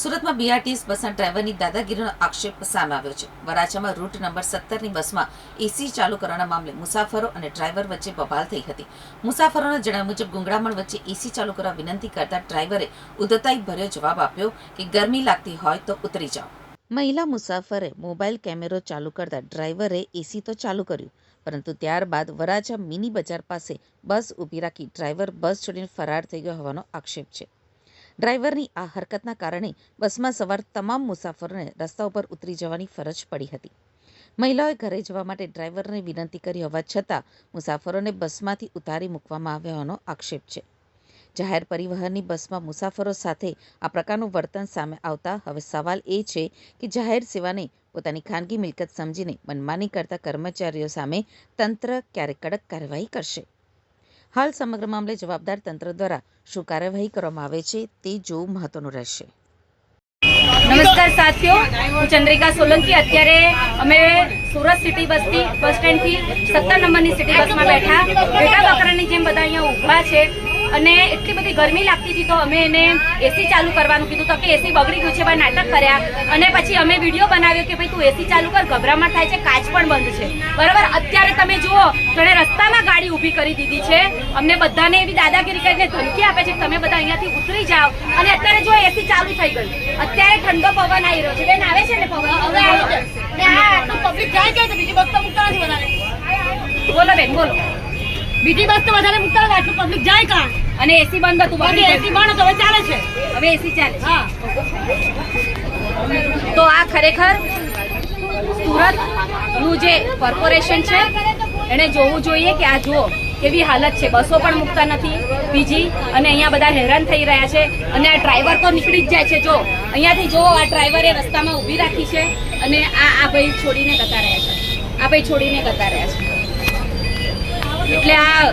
સુરતમાં બીઆરટીએસ બસના ડ્રાઈવરની દાદાગીરીનો આક્ષેપ સામે આવ્યો છે। વરાછામાં રૂટ નંબર 17ની બસમાં એસી ચાલુ કરવાના મામલે મુસાફરો અને ડ્રાઈવર વચ્ચે બબાલ થઈ હતી। મુસાફરોના જણાવ્યા મુજબ ગુંગળામણ વચ્ચે એસી ચાલુ કરવા વિનંતી કરતા ડ્રાઈવરે ઉદ્ધતાઈ ભર્યો જવાબ આપ્યો કે ગરમી લાગતી હોય તો ઉતરી જાઓ। મહિલા મુસાફરે મોબાઈલ કેમેરો ચાલુ કરતા ડ્રાઈવરે એસી તો ચાલુ કર્યું, પરંતુ ત્યારબાદ વરાછા મિની બજાર પાસે બસ ઊભી રાખી ડ્રાઈવર બસ છોડીને ફરાર થઈ ગયો હોવાનો આક્ષેપ છે। ડ્રાઈવરની આ હરકતના કારણે બસમાં સવાર તમામ મુસાફરોને રસ્તા ઉપર ઉતરી જવાની ફરજ પડી હતી। મહિલાઓએ ઘરે જવા માટે ડ્રાઈવરને વિનંતી કરી હોવા છતાં મુસાફરોને બસમાંથી ઉતારી મૂકવામાં આવ્યા હોવાનો આક્ષેપ છે। જાહેર પરિવહનની બસમાં મુસાફરો સાથે આ પ્રકારનું વર્તન સામે આવતા હવે સવાલ એ છે કે જાહેર સેવાને પોતાની ખાનગી મિલકત સમજીને મનમાની કરતા કર્મચારીઓ સામે તંત્ર ક્યારે કડક કાર્યવાહી કરશે। હાલ સમગ્ર મામલે જવાબદાર તંત્ર દ્વારા શું કાર્યવાહી કરવામાં આવે છે તે જોવું મહત્વનું રહેશે। નમસ્કાર સાથીઓ, હું ચંદ્રિકા સોલંકી। અત્યારે અમે સુરત સિટી બસથી બસ સ્ટેન્ડથી 17 નંબરની સિટી બસમાં બેઠા બકરાની જેમ બધા અહીંયા ઊભા છે અને એટલી બધી ગરમી લાગતી હતી તો અમે એને એસી ચાલુ કરવાનું કીધું તો કે એસી બગડી ગયું છે ભાઈ, નાટક કર્યા અને પછી અમે વિડીયો બનાવ્યો કે ભાઈ તું એસી ચાલુ કર, ગભરામણ થાય છે, કાચ પણ બંધ છે, બરાબર। અત્યારે તમે જુઓ તેણે રસ્તામાં ગાડી ઊભી કરી દીધી છે, અમને બધાને એવી દાદાગીરી કરીને ધમકી આપે છે કે તમે બધા અહીંયાથી ઉતરી જાઓ અને અત્યારે જો એસી ચાલુ થઈ ગયું, અત્યારે ઠંડો પવન આવી રહ્યો છે, બેન આવે છે ને પવન, હવે આવે છે આટલું પબ્લિક જાય છે, બીજી બસ તો મૂકતા નથી વધારે, બોલો બેન બોલો, બીજી બસ તો વધારે મૂકતા નથી, આટલું પબ્લિક જાય કાં અને એસી બંધ હતું, એસી બંધ હતું, હવે ચાલે છે, હવે એસી ચાલે છે। હા, તો આ ખરેખર સુરતનું જે કોર્પોરેશન છે એને જોવું જોઈએ કે આ જુઓ કેવી હાલત છે, બસો પણ મૂકતા નથી બીજી અને અહીંયા બધા હેરાન થઈ રહ્યા છે અને આ ડ્રાઈવર તો નીકળી જ જાય છે। જો અહીંયાથી જુઓ આ ડ્રાઈવરે રસ્તામાં ઊભી રાખી છે અને આ ભાઈ છોડીને જતા રહ્યા છે, આ ભાઈ છોડીને જતા રહ્યા છે। એટલે આ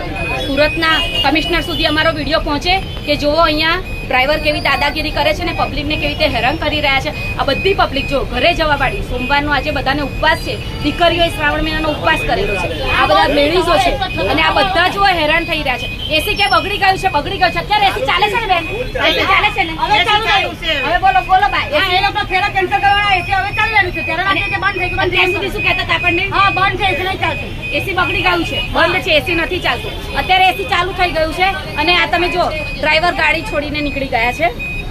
સુરતના કમિશનર સુધી અમારો વિડીયો પહોંચે કે જુઓ અહીંયા ડ્રાઈવર કેવી દાદાગીરી કરે છે ને પબ્લિકને કેવી રીતે હેરાન કરી રહ્યા છે। આ બધી પબ્લિક જો ઘરે જવા વાળી, સોમવારનો આજે બધાને ઉપવાસ છે, દીકરીઓએ શ્રાવણ મહિનાનો ઉપવાસ કરેલો છે, આ બધા લેડીઝો છે અને આ બધા જો હેરાન થઈ રહ્યા છે। એસી કે બગડી ગયું છે, બગડી ગયું છે, અત્યારે એસી ચાલે છે ને બેન, એસી ચાલે છે ને, હવે ચાલુ થયું છે, હવે બોલો બોલો ભાઈ, એ લોકો ફેરા કેન્સલ કરવાના, એસી હવે ચાલી રહ્યું છે, ત્યારે બંધ થઈ ગયું, ત્યાં સુધી શું કહેતા હતા આપણને, હા બંધ છે, એસી નહીં ચાલતું, એસી બગડી ગયું છે, બંધ છે, એસી નથી ચાલતું, અત્યારે એસી ચાલુ થઈ ગયું છે અને આ તમે જો ડ્રાઈવર ગાડી છોડીને નીકળી ગયા છે,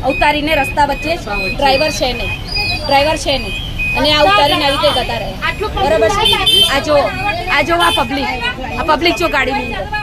ઉતારીને રસ્તા વચ્ચે ડ્રાઈવર છે નહીં અને આ ઉતારીને આવી રીતે જતા રહે, બરાબર છે। આ જો આ પબ્લિક જો ગાડીની અંદર